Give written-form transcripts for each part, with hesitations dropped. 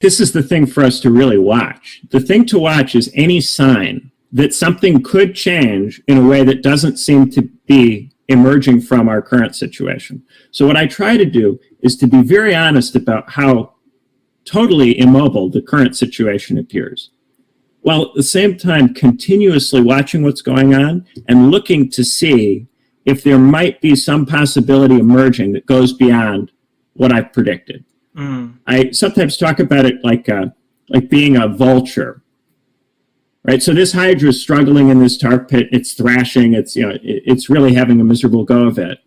This is the thing for us to really watch. The thing to watch is any sign that something could change in a way that doesn't seem to be emerging from our current situation. So what I try to do is to be very honest about how totally immobile the current situation appears, while at the same time continuously watching what's going on and looking to see if there might be some possibility emerging that goes beyond what I've predicted. I sometimes talk about it like being a vulture, right? So this hydra is struggling in this tar pit. It's thrashing. It's really having a miserable go of it.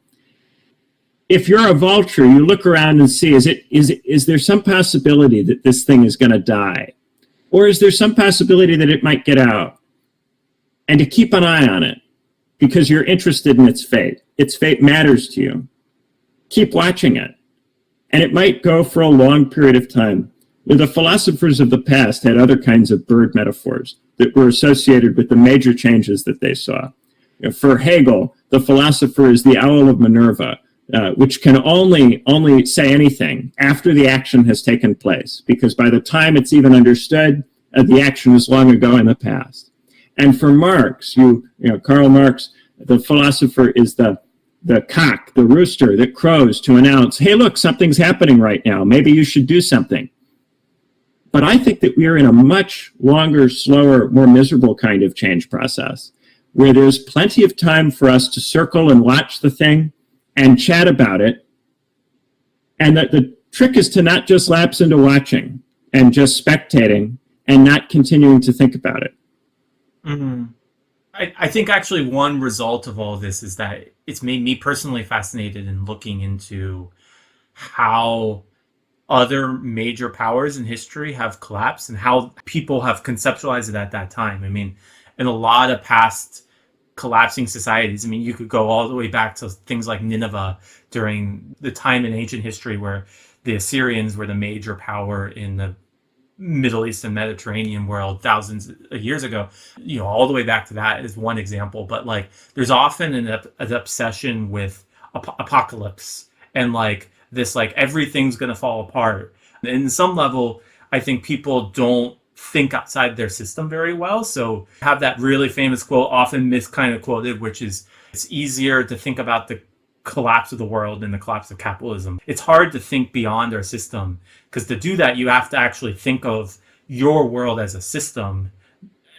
If you're a vulture, you look around and see, is there some possibility that this thing is going to die? Or is there some possibility that it might get out? And to keep an eye on it, because you're interested in its fate. Its fate matters to you. Keep watching it. And it might go for a long period of time. The philosophers of the past had other kinds of bird metaphors that were associated with the major changes that they saw. For Hegel, the philosopher is the owl of Minerva, which can only say anything after the action has taken place, because by the time it's even understood, the action is long ago in the past. And for Marx, Karl Marx, the philosopher is the cock, the rooster that crows to announce, hey, look, something's happening right now. Maybe you should do something. But I think that we are in a much longer, slower, more miserable kind of change process, where there's plenty of time for us to circle and watch the thing and chat about it. And that the trick is to not just lapse into watching and just spectating and not continuing to think about it. Mm-hmm. I think actually one result of all this is that it's made me personally fascinated in looking into how other major powers in history have collapsed and how people have conceptualized it at that time. I mean, in a lot of past collapsing societies, I mean, you could go all the way back to things like Nineveh during the time in ancient history where the Assyrians were the major power in the Middle East and Mediterranean world thousands of years ago. All the way back to that is one example. But there's often an obsession with apocalypse and this, everything's going to fall apart. And in some level, I think people don't think outside their system very well. So have that really famous quote, often kind of quoted, which is, it's easier to think about the collapse of the world and the collapse of capitalism. It's hard to think beyond our system, because to do that, you have to actually think of your world as a system,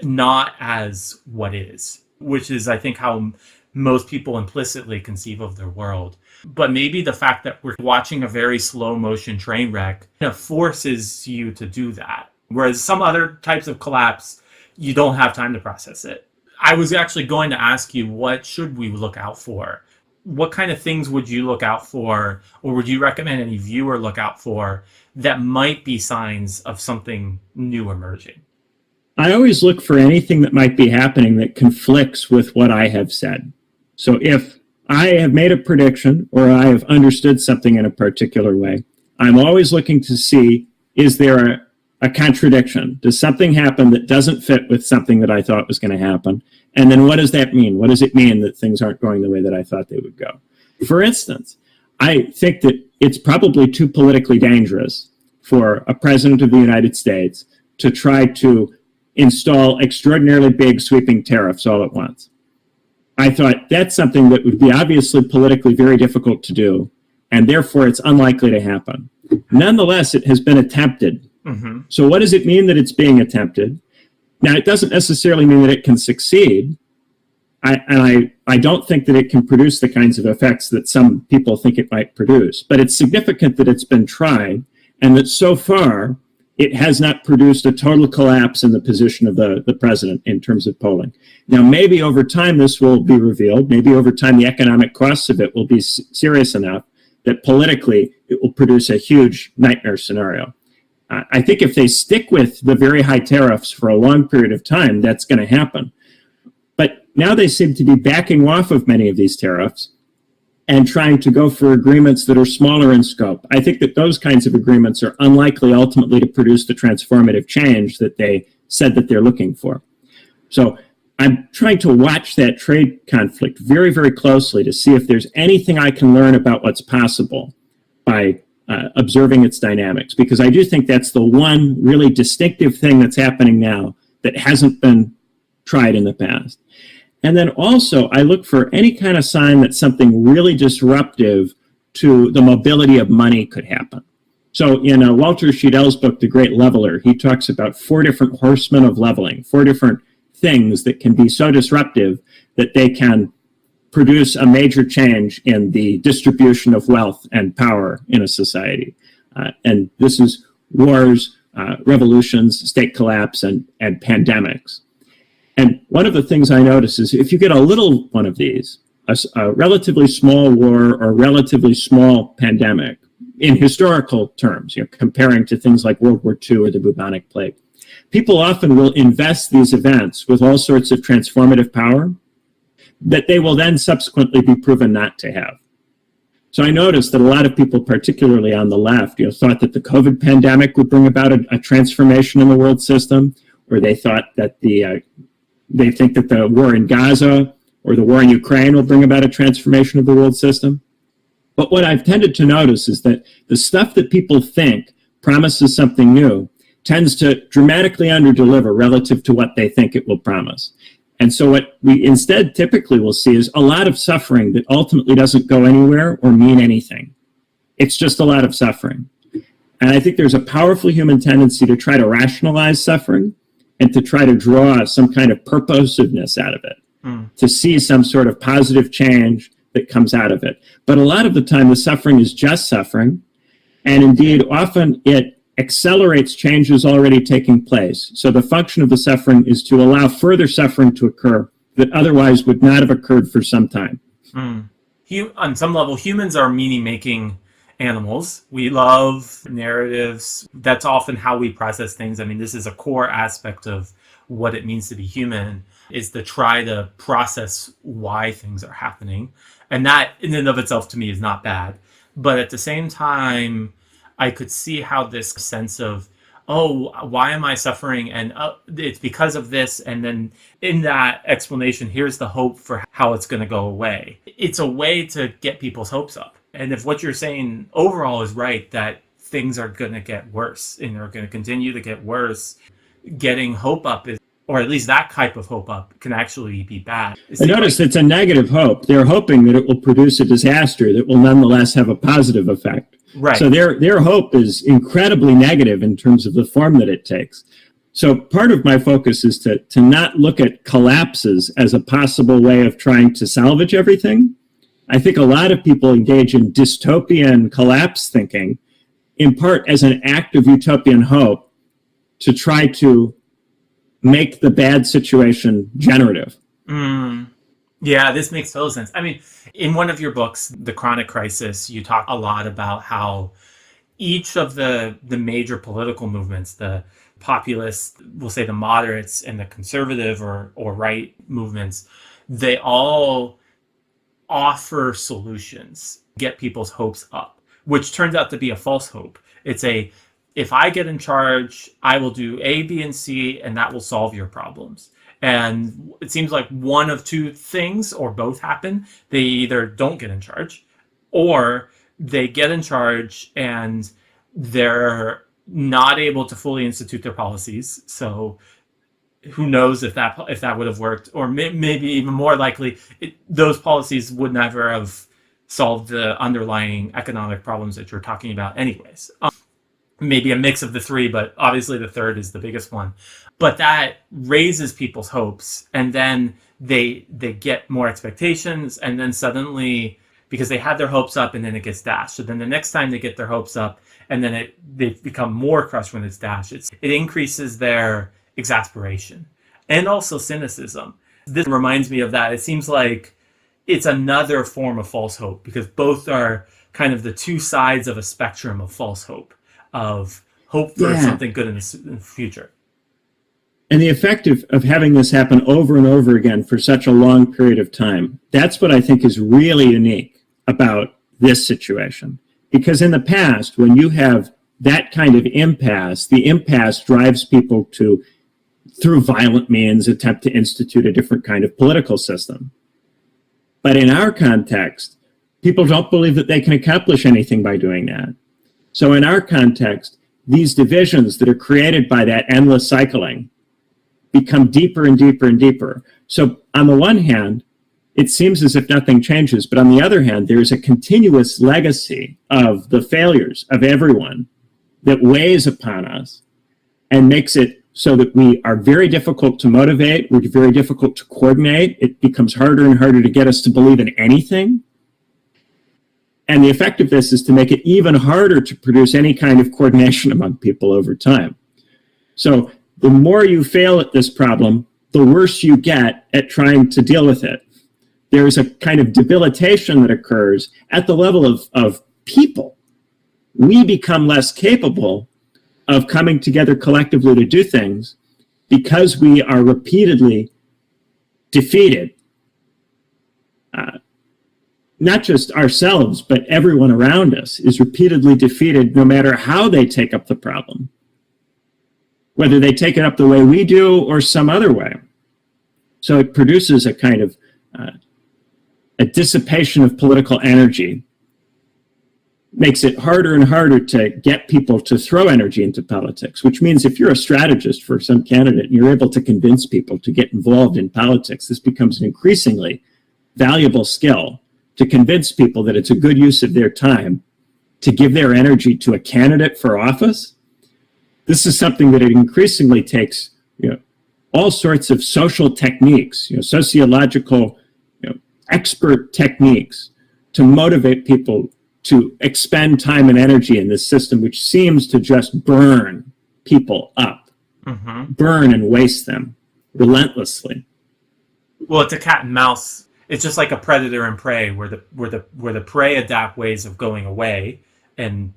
not as what is, which is, I think, how most people implicitly conceive of their world. But maybe the fact that we're watching a very slow motion train wreck forces you to do that. Whereas some other types of collapse, you don't have time to process it. I was actually going to ask you, what should we look out for? What kind of things would you look out for, or would you recommend any viewer look out for that might be signs of something new emerging? I always look for anything that might be happening that conflicts with what I have said. So if I have made a prediction or I have understood something in a particular way, I'm always looking to see, is there a contradiction? Does something happen that doesn't fit with something that I thought was going to happen? And then what does that mean? What does it mean that things aren't going the way that I thought they would go? For instance, I think that it's probably too politically dangerous for a president of the United States to try to install extraordinarily big sweeping tariffs all at once. I thought that's something that would be obviously politically very difficult to do, and therefore it's unlikely to happen. Nonetheless, it has been attempted. Mm-hmm. So what does it mean that it's being attempted? Now, it doesn't necessarily mean that it can succeed. I don't think that it can produce the kinds of effects that some people think it might produce. But it's significant that it's been tried, and that so far it has not produced a total collapse in the position of the president in terms of polling. Now, maybe over time this will be revealed. Maybe over time the economic costs of it will be serious enough that politically it will produce a huge nightmare scenario. I think if they stick with the very high tariffs for a long period of time, that's going to happen. But now they seem to be backing off of many of these tariffs and trying to go for agreements that are smaller in scope. I think that those kinds of agreements are unlikely ultimately to produce the transformative change that they said that they're looking for. So I'm trying to watch that trade conflict very, very closely to see if there's anything I can learn about what's possible by observing its dynamics, because I do think that's the one really distinctive thing that's happening now that hasn't been tried in the past. And then also, I look for any kind of sign that something really disruptive to the mobility of money could happen. So in Walter Schiedel's book, The Great Leveler, he talks about 4 different horsemen of leveling, 4 different things that can be so disruptive that they can produce a major change in the distribution of wealth and power in a society. And this is wars, revolutions, state collapse, and pandemics. And one of the things I notice is if you get a little one of these, a relatively small war or relatively small pandemic, in historical terms, comparing to things like World War II or the bubonic plague, people often will invest these events with all sorts of transformative power that they will then subsequently be proven not to have. So I noticed that a lot of people, particularly on the left, thought that the COVID pandemic would bring about a transformation in the world system, or they thought that they think that the war in Gaza or the war in Ukraine will bring about a transformation of the world system. But what I've tended to notice is that the stuff that people think promises something new tends to dramatically underdeliver relative to what they think it will promise. And so what we instead typically will see is a lot of suffering that ultimately doesn't go anywhere or mean anything. It's just a lot of suffering. And I think there's a powerful human tendency to try to rationalize suffering and to try to draw some kind of purposiveness out of it, to see some sort of positive change that comes out of it. But a lot of the time, the suffering is just suffering. And indeed, often it accelerates changes already taking place. So the function of the suffering is to allow further suffering to occur that otherwise would not have occurred for some time. On some level, humans are meaning-making animals. We love narratives. That's often how we process things. I mean, this is a core aspect of what it means to be human, is to try to process why things are happening. And that in and of itself to me is not bad. But at the same time, I could see how this sense of, oh, why am I suffering? And it's because of this. And then in that explanation, here's the hope for how it's going to go away. It's a way to get people's hopes up. And if what you're saying overall is right, that things are going to get worse and are going to continue to get worse, getting hope up is, or at least that type of hope up, can actually be bad. I notice it's a negative hope. They're hoping that it will produce a disaster that will nonetheless have a positive effect. Right. So their hope is incredibly negative in terms of the form that it takes. So part of my focus is to not look at collapses as a possible way of trying to salvage everything. I think a lot of people engage in dystopian collapse thinking, in part as an act of utopian hope to try to make the bad situation generative. Yeah, this makes total sense. I mean, in one of your books, The Chronic Crisis, you talk a lot about how each of the major political movements, the populists, we'll say the moderates, and the conservative or right movements, they all offer solutions, get people's hopes up, which turns out to be a false hope. It's if I get in charge, I will do A, B, and C, and that will solve your problems. And it seems like one of two things, or both, happen. They either don't get in charge, or they get in charge and they're not able to fully institute their policies. So who knows if that would have worked, or maybe even more likely, those policies would never have solved the underlying economic problems that you're talking about anyways. Maybe a mix of the three, but obviously the third is the biggest one. But that raises people's hopes, and then they get more expectations, and then suddenly, because they had their hopes up and then it gets dashed. So then the next time they get their hopes up and then they become more crushed when it's dashed, it increases their exasperation and also cynicism. This reminds me of that. It seems like it's another form of false hope, because both are kind of the two sides of a spectrum of false hope, of hope for something good in the future. And the effect of having this happen over and over again for such a long period of time, that's what I think is really unique about this situation. Because in the past, when you have that kind of impasse, the impasse drives people to, through violent means, attempt to institute a different kind of political system. But in our context, people don't believe that they can accomplish anything by doing that. So in our context, these divisions that are created by that endless cycling become deeper and deeper and deeper. So on the one hand, it seems as if nothing changes, but on the other hand, there's a continuous legacy of the failures of everyone that weighs upon us and makes it so that we are very difficult to motivate, we're very difficult to coordinate, it becomes harder and harder to get us to believe in anything. And the effect of this is to make it even harder to produce any kind of coordination among people over time. So the more you fail at this problem, the worse you get at trying to deal with it. There's a kind of debilitation that occurs at the level of people. We become less capable of coming together collectively to do things because we are repeatedly defeated. Not just ourselves, but everyone around us is repeatedly defeated no matter how they take up the problem, whether they take it up the way we do or some other way. So it produces a kind of a dissipation of political energy, makes it harder and harder to get people to throw energy into politics, which means if you're a strategist for some candidate and you're able to convince people to get involved in politics, this becomes an increasingly valuable skill to convince people that it's a good use of their time to give their energy to a candidate for office. This is something that it increasingly takes, all sorts of social techniques, sociological, expert techniques to motivate people to expend time and energy in this system, which seems to just burn people up, burn and waste them relentlessly. Well, it's a cat and mouse. It's just like a predator and prey, where the prey adapt ways of going away and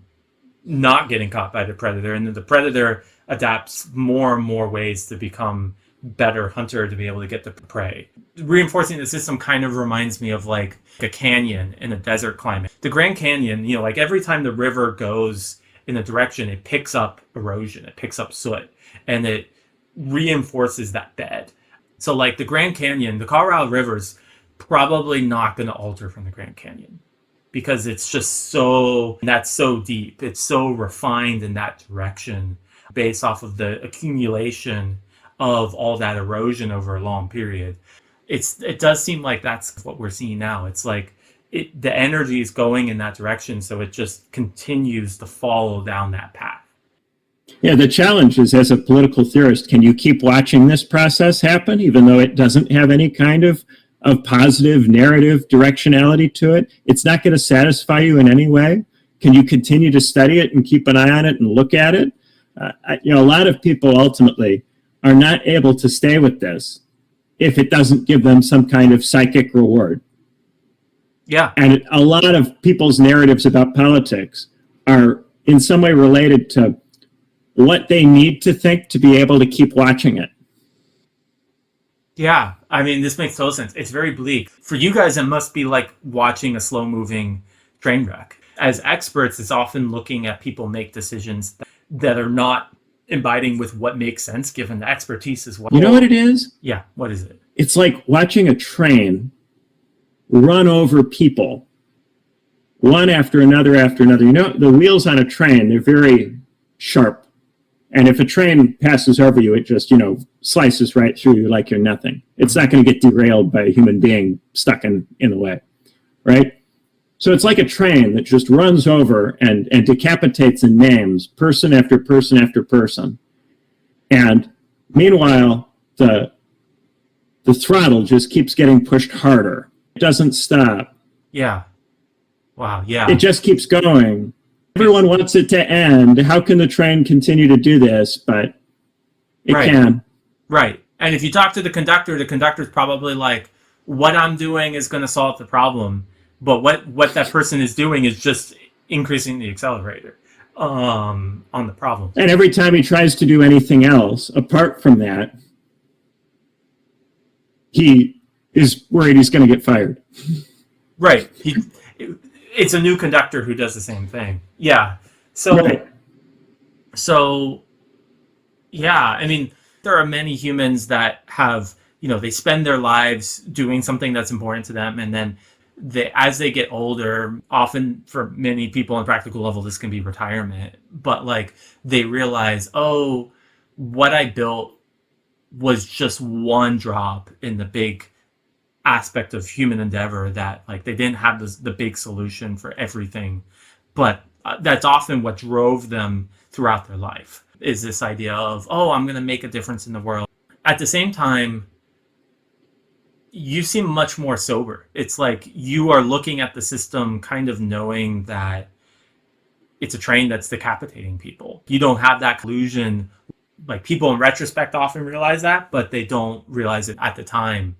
not getting caught by the predator, and then the predator adapts more and more ways to become better hunter to be able to get the prey. Reinforcing the system kind of reminds me of like a canyon in a desert climate. The Grand Canyon, like every time the river goes in a direction, it picks up erosion, it picks up soot, and it reinforces that bed. So like the Grand Canyon, the Colorado River's probably not going to alter from the Grand Canyon because it's just that's so deep. It's so refined in that direction based off of the accumulation of all that erosion over a long period. It does seem like that's what we're seeing now. It's like the energy is going in that direction, so it just continues to follow down that path. Yeah, the challenge is, as a political theorist, can you keep watching this process happen, even though it doesn't have any kind of positive narrative directionality to it? It's not going to satisfy you in any way. Can you continue to study it and keep an eye on it and look at it? A lot of people ultimately are not able to stay with this if it doesn't give them some kind of psychic reward. Yeah. And a lot of people's narratives about politics are in some way related to what they need to think to be able to keep watching it. Yeah. I mean, this makes total sense. It's very bleak. For you guys, it must be like watching a slow-moving train wreck. As experts, it's often looking at people make decisions that are not abiding with what makes sense given the expertise as well. You know what it is? Yeah, what is it? It's like watching a train run over people, one after another after another. The wheels on a train, they're very sharp. And if a train passes over you, it just, slices right through you like you're nothing. It's not going to get derailed by a human being stuck in the way, right? So it's like a train that just runs over and decapitates and maims person after person after person. And meanwhile, the throttle just keeps getting pushed harder. It doesn't stop. Yeah. Wow, yeah. It just keeps going. Everyone wants it to end. How can the train continue to do this? But it can. Right. And if you talk to the conductor's probably like, what I'm doing is going to solve the problem. But what that person is doing is just increasing the accelerator on the problem. And every time he tries to do anything else apart from that, he is worried he's going to get fired. Right. It's a new conductor who does the same thing. Yeah. So, right. Yeah, I mean, there are many humans that have, they spend their lives doing something that's important to them, and then as they get older, often for many people on practical level, this can be retirement, but like they realize, oh, what I built was just one drop in the big aspect of human endeavor, that like they didn't have the big solution for everything, but that's often what drove them throughout their life, is this idea of, oh, I'm going to make a difference in the world. At the same time, you seem much more sober. It's like you are looking at the system kind of knowing that it's a train that's decapitating people. You don't have that collusion. Like, people in retrospect often realize that, but they don't realize it at the time.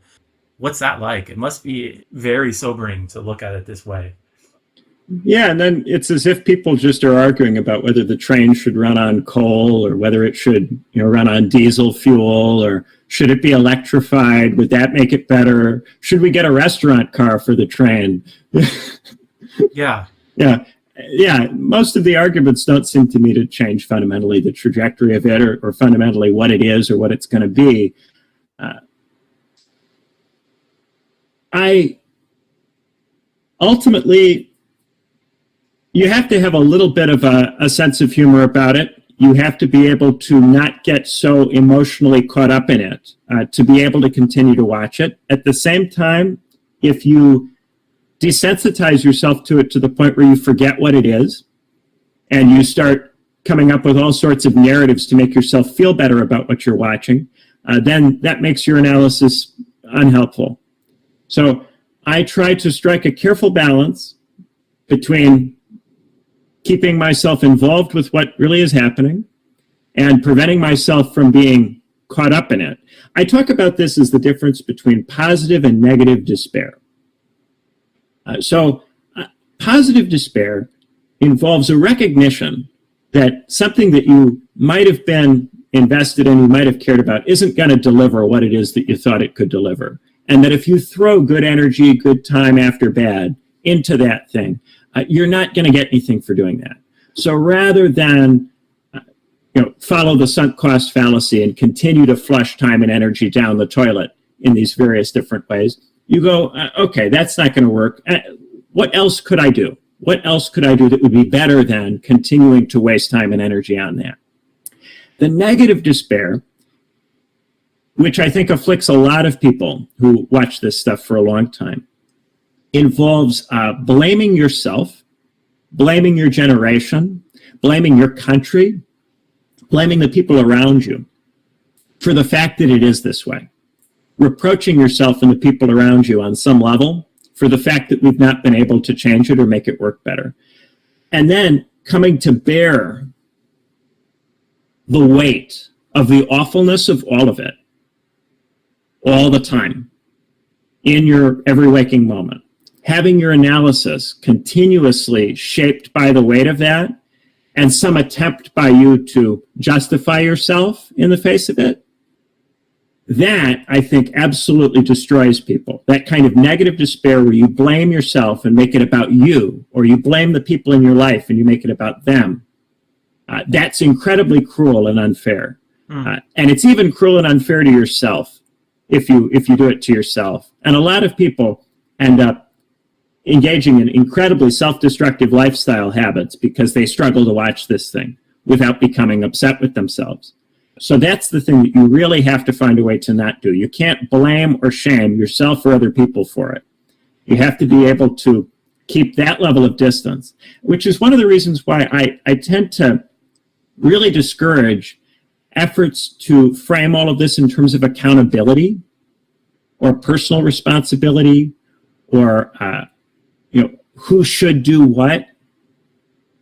What's that like? It must be very sobering to look at it this way. Yeah, and then it's as if people just are arguing about whether the train should run on coal or whether it should, run on diesel fuel, or should it be electrified? Would that make it better? Should we get a restaurant car for the train? Yeah. Yeah. Most of the arguments don't seem to me to change fundamentally the trajectory of it, or fundamentally what it is or what it's going to be. Ultimately, you have to have a little bit of a sense of humor about it. You have to be able to not get so emotionally caught up in it, to be able to continue to watch it. At the same time, if you desensitize yourself to it to the point where you forget what it is, and you start coming up with all sorts of narratives to make yourself feel better about what you're watching, then that makes your analysis unhelpful. So I try to strike a careful balance between keeping myself involved with what really is happening and preventing myself from being caught up in it. I talk about this as the difference between positive and negative despair. Positive despair involves a recognition that something that you might have been invested in, you might have cared about, isn't going to deliver what it is that you thought it could deliver. And that if you throw good energy, good time after bad into that thing, you're not going to get anything for doing that. So rather than follow the sunk cost fallacy and continue to flush time and energy down the toilet in these various different ways, you go, okay, that's not going to work. What else could I do? What else could I do that would be better than continuing to waste time and energy on that? The negative despair, which I think afflicts a lot of people who watch this stuff for a long time, involves blaming yourself, blaming your generation, blaming your country, blaming the people around you for the fact that it is this way, reproaching yourself and the people around you on some level for the fact that we've not been able to change it or make it work better. And then coming to bear the weight of the awfulness of all of it, all the time, in your every waking moment. Having your analysis continuously shaped by the weight of that, and some attempt by you to justify yourself in the face of it, that, I think, absolutely destroys people. That kind of negative despair where you blame yourself and make it about you, or you blame the people in your life and you make it about them. That's incredibly cruel and unfair. And it's even cruel and unfair to yourself if you do it to yourself. And a lot of people end up engaging in incredibly self-destructive lifestyle habits because they struggle to watch this thing without becoming upset with themselves. So that's the thing that you really have to find a way to not do. You can't blame or shame yourself or other people for it. You have to be able to keep that level of distance, which is one of the reasons why I tend to really discourage efforts to frame all of this in terms of accountability or personal responsibility or who should do what.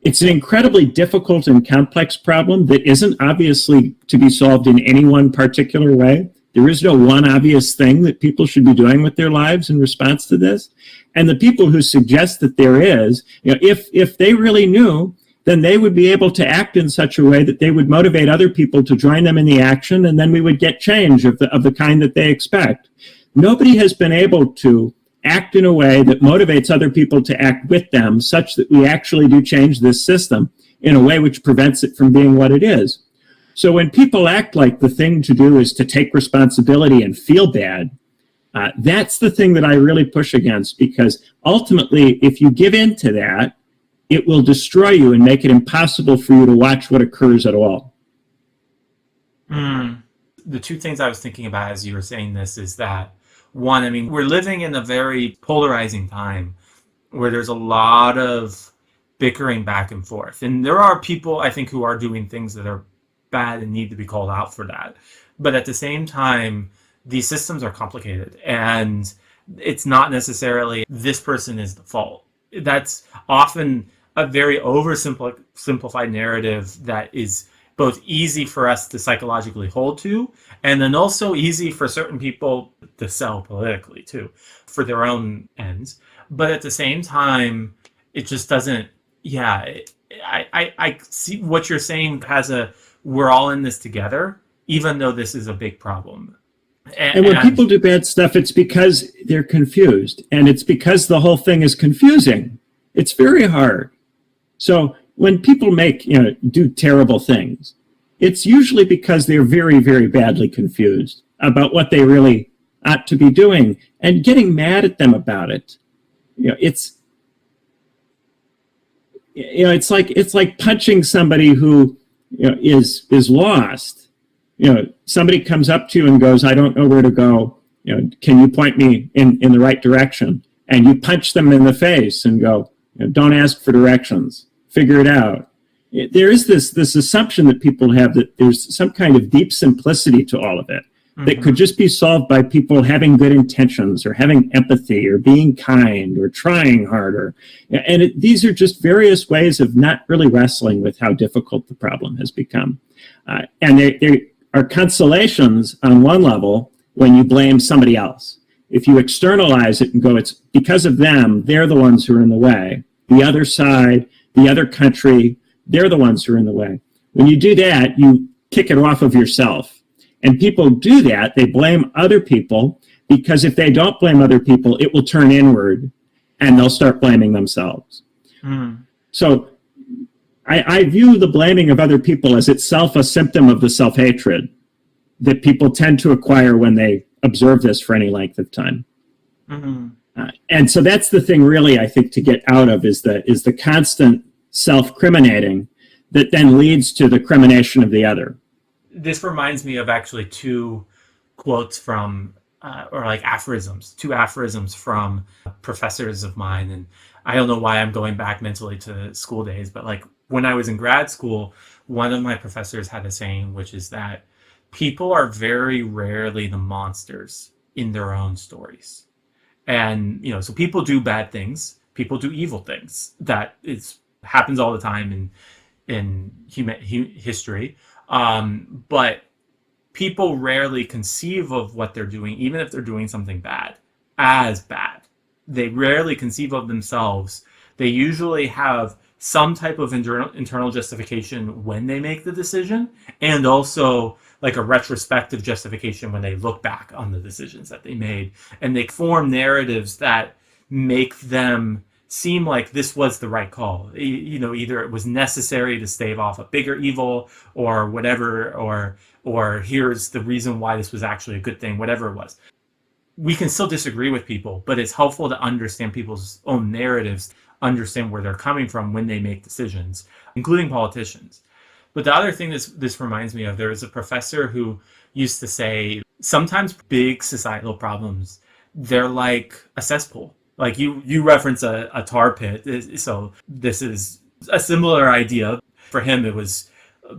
It's an incredibly difficult and complex problem that isn't obviously to be solved in any one particular way. There is no one obvious thing that people should be doing with their lives in response to this. And the people who suggest that there is, if they really knew, then they would be able to act in such a way that they would motivate other people to join them in the action, and then we would get change of the kind that they expect. Nobody has been able to act in a way that motivates other people to act with them such that we actually do change this system in a way which prevents it from being what it is. So when people act like the thing to do is to take responsibility and feel bad, That's the thing that I really push against, because ultimately, if you give in to that, it will destroy you and make it impossible for you to watch what occurs at all. The two things I was thinking about as you were saying this is that, one, I mean, we're living in a very polarizing time where there's a lot of bickering back and forth. And there are people, I think, who are doing things that are bad and need to be called out for that. But at the same time, these systems are complicated, and it's not necessarily this person is the fault. That's often a very oversimplified narrative that is both easy for us to psychologically hold to, and then also easy for certain people to sell politically too, for their own ends. But at the same time, it just doesn't, I see what you're saying we're all in this together, even though this is a big problem. And when people do bad stuff, it's because they're confused, and it's because the whole thing is confusing. It's very hard. So when people do terrible things, it's usually because they're very, very badly confused about what they really ought to be doing, and getting mad at them about it. It's like punching somebody who is lost. Somebody comes up to you and goes, "I don't know where to go. Can you point me in the right direction?" And you punch them in the face and go, "Don't ask for directions. Figure it out." There is this assumption that people have that there's some kind of deep simplicity to all of it that could just be solved by people having good intentions, or having empathy, or being kind, or trying harder. And these are just various ways of not really wrestling with how difficult the problem has become. And there are consolations on one level when you blame somebody else. If you externalize it and go, it's because of them, they're the ones who are in the way. The other side, the other country, they're the ones who are in the way. When you do that, you kick it off of yourself. And people do that. They blame other people, because if they don't blame other people, it will turn inward and they'll start blaming themselves. So I view the blaming of other people as itself a symptom of the self-hatred that people tend to acquire when they observe this for any length of time. And so that's the thing really, I think, to get out of is the constant self-criminating that then leads to the crimination of the other. This reminds me of actually two quotes from, or like aphorisms, two aphorisms from professors of mine. And I don't know why I'm going back mentally to school days, but like when I was in grad school, one of my professors had a saying, which is that people are very rarely the monsters in their own stories. And, so people do bad things, people do evil things. That happens all the time in history. But people rarely conceive of what they're doing, even if they're doing something bad, as bad. They rarely conceive of themselves. They usually have some type of internal justification when they make the decision, and also like a retrospective justification when they look back on the decisions that they made. And they form narratives that make them seem like this was the right call. Either it was necessary to stave off a bigger evil, or whatever, or here's the reason why this was actually a good thing, whatever it was. We can still disagree with people, but it's helpful to understand people's own narratives, understand where they're coming from when they make decisions, including politicians. But the other thing this reminds me of, there was a professor who used to say, sometimes big societal problems, they're like a cesspool. Like you reference a tar pit, so this is a similar idea. For him, it was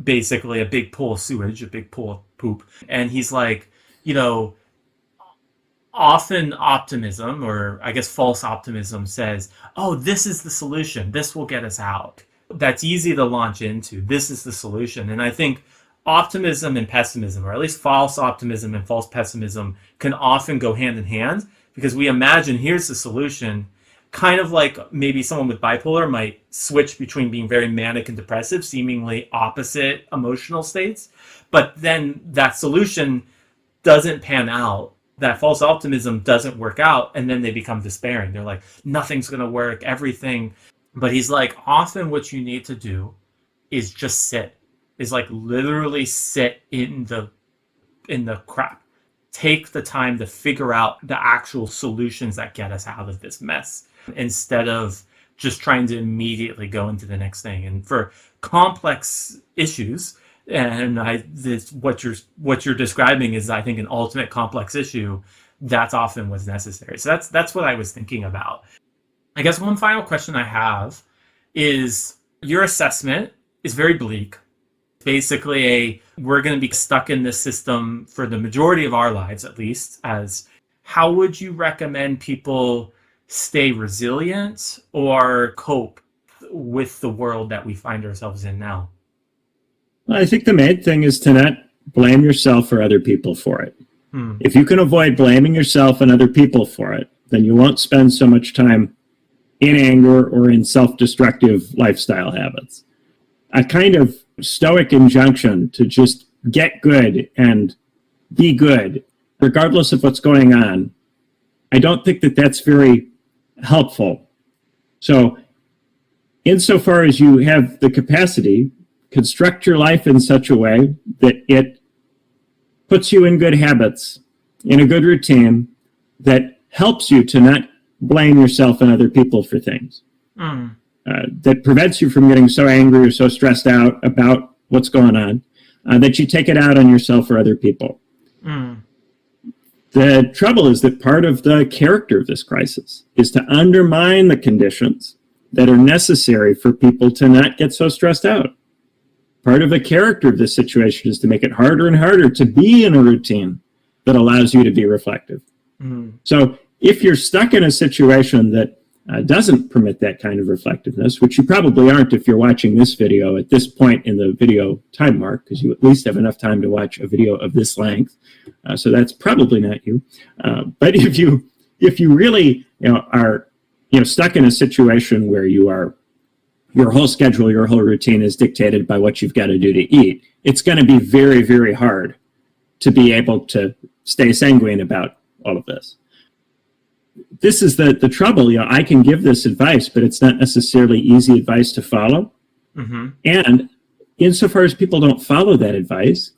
basically a big pool of sewage, a big pool of poop. And he's like, often optimism, or I guess false optimism, says, oh, this is the solution. This will get us out. That's easy to launch into. This is the solution. And I think optimism and pessimism, or at least false optimism and false pessimism, can often go hand in hand, because we imagine here's the solution, kind of like maybe someone with bipolar might switch between being very manic and depressive, seemingly opposite emotional states. But then that solution doesn't pan out. That false optimism doesn't work out, and then they become despairing. They're like, nothing's going to work, everything. But he's like, often what you need to do is just sit, is like literally sit in the crap. take the time to figure out the actual solutions that get us out of this mess instead of just trying to immediately go into the next thing. And for complex issues, and what you're describing is, I think, an ultimate complex issue. That's often what's necessary. So that's what I was thinking about. I guess one final question I have is, your assessment is very bleak. Basically, we're going to be stuck in this system for the majority of our lives, at least. As how would you recommend people stay resilient or cope with the world that we find ourselves in now? Well, I think the main thing is to not blame yourself or other people for it. If you can avoid blaming yourself and other people for it, then you won't spend so much time in anger or in self-destructive lifestyle habits. A kind of stoic injunction to just get good and be good, regardless of what's going on, I don't think that that's very helpful. So, insofar as you have the capacity, construct your life in such a way that it puts you in good habits, in a good routine that helps you to not blame yourself and other people for things. That prevents you from getting so angry or so stressed out about what's going on, that you take it out on yourself or other people. The trouble is that part of the character of this crisis is to undermine the conditions that are necessary for people to not get so stressed out. Part of the character of this situation is to make it harder and harder to be in a routine that allows you to be reflective. So if you're stuck in a situation that doesn't permit that kind of reflectiveness, which you probably aren't if you're watching this video at this point in the video time mark, because you at least have enough time to watch a video of this length, so that's probably not you. But if you really are stuck in a situation where your whole schedule, your whole routine is dictated by what you've got to do to eat, it's going to be very, very hard to be able to stay sanguine about all of this. This is the trouble. I can give this advice, but it's not necessarily easy advice to follow. And insofar as people don't follow that advice,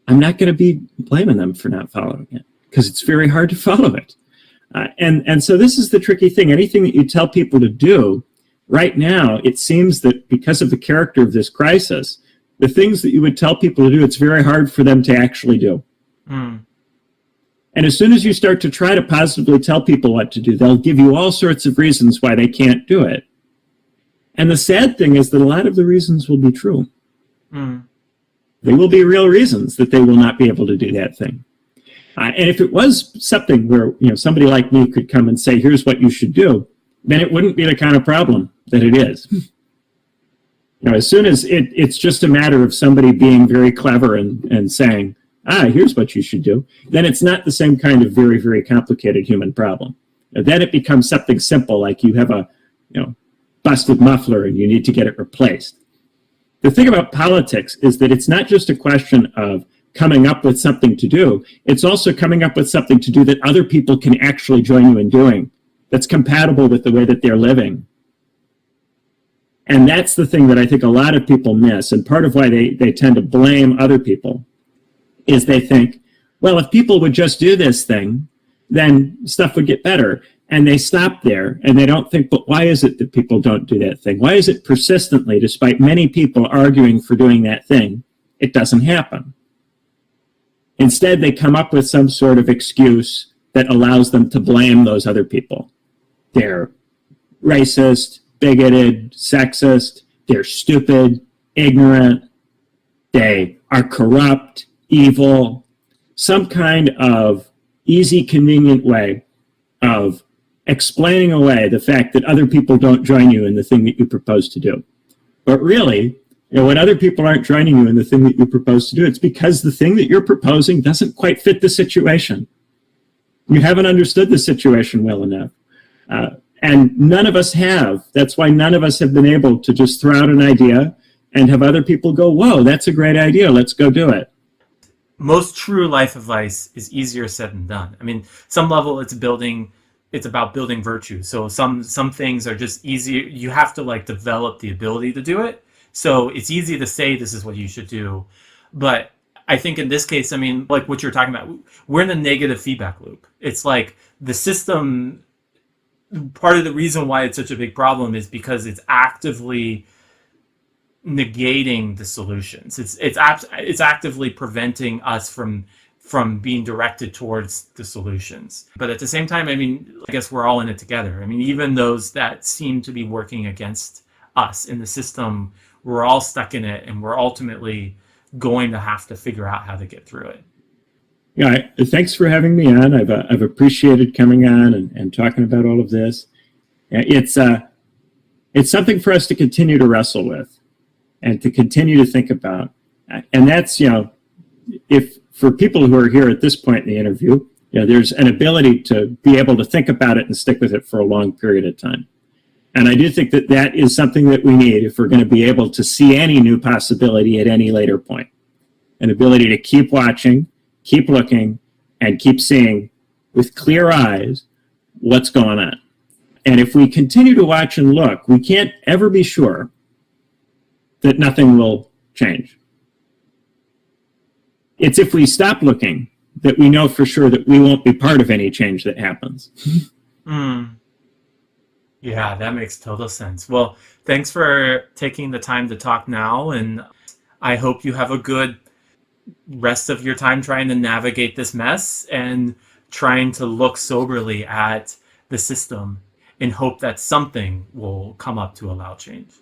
I'm not going to be blaming them for not following it, because it's very hard to follow it. And so this is the tricky thing. Anything that you tell people to do, right now, it seems that because of the character of this crisis, the things that you would tell people to do, it's very hard for them to actually do. And as soon as you start to try to positively tell people what to do, they'll give you all sorts of reasons why they can't do it. And the sad thing is that a lot of the reasons will be true. They will be real reasons that they will not be able to do that thing. And if it was something where somebody like me could come and say, here's what you should do, then it wouldn't be the kind of problem that it is. As soon as it's just a matter of somebody being very clever and saying, here's what you should do, then it's not the same kind of very, very complicated human problem. Then it becomes something simple, like you have a busted muffler and you need to get it replaced. The thing about politics is that it's not just a question of coming up with something to do, it's also coming up with something to do that other people can actually join you in doing, that's compatible with the way that they're living. And that's the thing that I think a lot of people miss. And part of why they tend to blame other people is they think, well, if people would just do this thing, then stuff would get better. And they stop there and they don't think, but why is it that people don't do that thing? Why is it persistently, despite many people arguing for doing that thing, it doesn't happen? Instead, they come up with some sort of excuse that allows them to blame those other people. They're racist, bigoted, sexist, they're stupid, ignorant, they are corrupt, evil, some kind of easy, convenient way of explaining away the fact that other people don't join you in the thing that you propose to do. But really, when other people aren't joining you in the thing that you propose to do, it's because the thing that you're proposing doesn't quite fit the situation. You haven't understood the situation well enough. And none of us have. That's why none of us have been able to just throw out an idea and have other people go, whoa, that's a great idea, let's go do it. Most true life advice is easier said than done. I mean, some level it's about building virtue. So some things are just easier. You have to develop the ability to do it. So it's easy to say this is what you should do. But I think in this case, I mean, like what you're talking about, we're in a negative feedback loop. It's like the system, part of the reason why it's such a big problem is because it's actively negating the solutions. It's actively preventing us from being directed towards the solutions. But at the same time, I mean, I guess we're all in it together. I mean, even those that seem to be working against us in the system, we're all stuck in it, and we're ultimately going to have to figure out how to get through it. Yeah, thanks for having me on. I've appreciated coming on and talking about all of this. It's something for us to continue to wrestle with and to continue to think about. And that's, if for people who are here at this point in the interview, there's an ability to be able to think about it and stick with it for a long period of time. And I do think that that is something that we need if we're going to be able to see any new possibility at any later point. An ability to keep watching, keep looking, and keep seeing with clear eyes what's going on. And if we continue to watch and look, we can't ever be sure that nothing will change. It's if we stop looking that we know for sure that we won't be part of any change that happens. Yeah, that makes total sense. Well, thanks for taking the time to talk now, and I hope you have a good rest of your time trying to navigate this mess and trying to look soberly at the system in hope that something will come up to allow change.